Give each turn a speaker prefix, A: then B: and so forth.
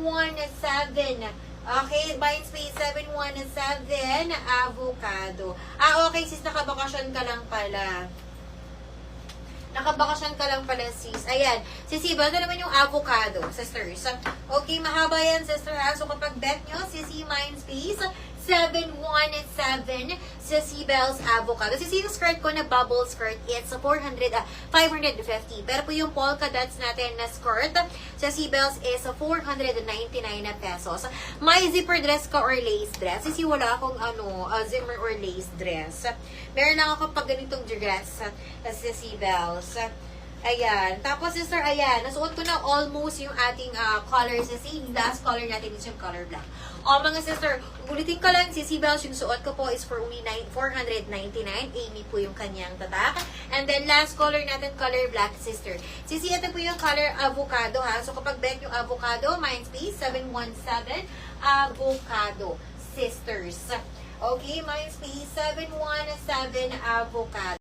A: 717. Okay, mind space 717, avocado. Okay, sis, nakabakasyon ka lang pala. Nakabakasyon ka lang pala, sis. Ayan. Sisiba, ito naman yung avocado, sisters. Okay, mahaba yan, sister. So, kapag bet nyo, sisi mind space 717 sa Sibel's avocado. Sisi yung skirt ko na bubble skirt, it's 550. Pero po yung polka dots natin na skirt sa Sibel's is 499 na pesos. May zipper dress ka or lace dress? Sisi, wala akong zipper or lace dress. Meron lang ako pag ganitong dress sa Sibel's. Ayan. Tapos, sister, ayan. Nasuot ko na almost yung ating color. Sisi, last color natin is yung color black. O, mga sister, ulitin ko lang, si Sibel's, yung suot ko po is for only 499. Amy po yung kanyang tatak. And then, last color natin, color black, sister. Sisi, ito po yung color avocado, ha? So, kapag bet yung avocado, mind space, 717, avocado, sisters. Okay, mind space, 717, avocado.